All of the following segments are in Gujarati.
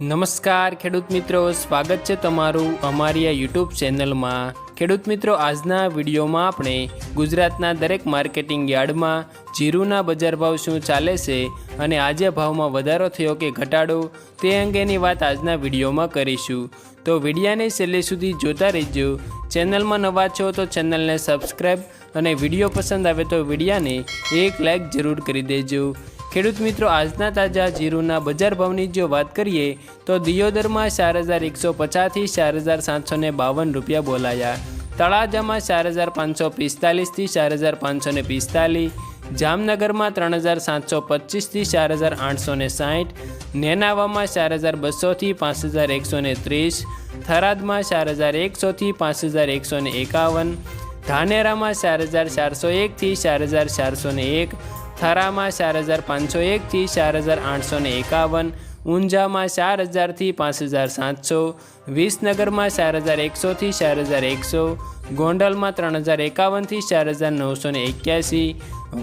નમસ્કાર ખેડૂત મિત્રો, સ્વાગત છે તમારું અમારી આ યુટ્યુબ ચેનલમાં। ખેડૂત મિત્રો, આજના વિડીયોમાં આપણે ગુજરાતના દરેક માર્કેટિંગ યાર્ડમાં જીરુના બજાર ભાવ શું ચાલે છે અને આજે ભાવમાં વધારો થયો કે ઘટાડો તે અંગેની વાત આજના વિડીયોમાં કરીશું। તો વિડીયાને છેલ્લે સુધી જોતા રહેજો। ચેનલમાં નવા છો તો ચેનલને સબસ્ક્રાઈબ અને વિડીયો પસંદ આવે તો વિડીયાને એક લાઈક જરૂર કરી દેજો। ખેડૂત મિત્રો, આજના તાજા જીરુના બજાર ભાવની જો વાત કરીએ તો દિયોદરમાં 4150 થી 4752 રૂપિયા બોલાયા। તળાજામાં 4545 થી 4545, જામનગરમાં 3725 થી 4860, નેનાવામાં 4200 થી 5130, થરાદમાં 4100 થી 5151, ધાનેરામાં 4401 થી 4401, થરામાં 4501 થી 4851, ઊંઝામાં 4000 થી 5700, વિસનગરમાં 4100 થી 4100, ગોંડલમાં 3051 થી 4981,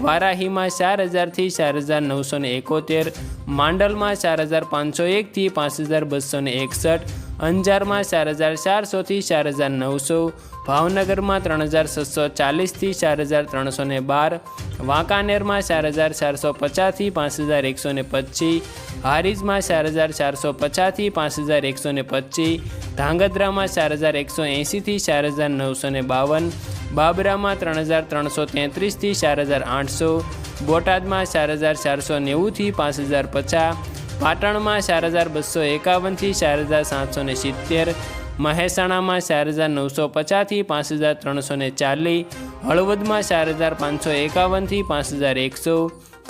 વારાહીમાં 4000 થી 4971, માંડલમાં 4501 થી 5261, અંજારમાં 4400 થી 4900, ભાવનગરમાં 3640 થી 4312, વાંકાનેરમાં 4450 થી 5125, હારીજમાં 4450 થી 5125, ધાંગધ્રામાં 4180 થી 4952, બાબરામાં 3333 થી 4800, બોટાદમાં 4490 થી 5050, પાટણમાં 4251 થી 4770, મહેસાણામાં 4950 થી 5340, હળવદમાં 4551 થી 5100,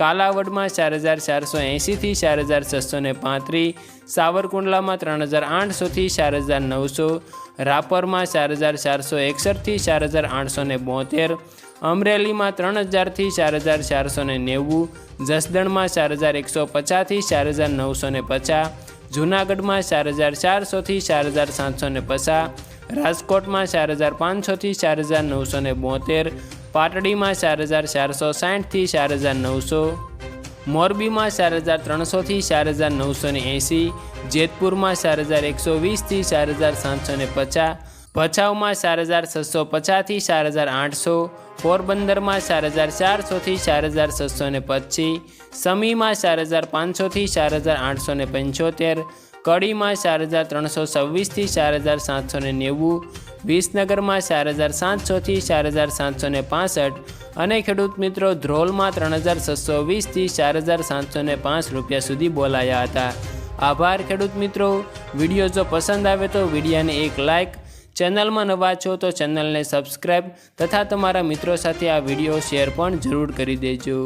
કાલાવડમાં 4480 થી 4635, સાવરકુંડલામાં 3800 થી 4900, રાપરમાં 4461 થી 4872, અમરેલીમાં 3000 થી 4490, જસદણમાં 4150 થી 4950, જૂનાગઢમાં 4400 થી 4750, રાજકોટમાં 4500 થી 4972, પાટડીમાં 4460 થી 4900, મોરબીમાં 4300 થી 4980, જેતપુરમાં 4120 થી 4750, ભચાઉમાં 4650 થી 4800, પોરબંદરમાં 4400 થી 4625, સમીમાં 4500 થી 4875, કડીમાં 4326 થી 4790, વિસનગરમાં 4700 થી 4765 અને ખેડૂત મિત્રો ધ્રોલમાં 3620 થી 4705 રૂપિયા સુધી બોલાયા હતા। આભાર ખેડૂત મિત્રો। વિડીયો જો પસંદ આવે તો વિડીયાને એક લાઈક, ચેનલમાં નવા છો તો ચેનલને સબસ્ક્રાઈબ તથા તમારા મિત્રો સાથે આ વિડીયો શેર પણ જરૂર કરી દેજો।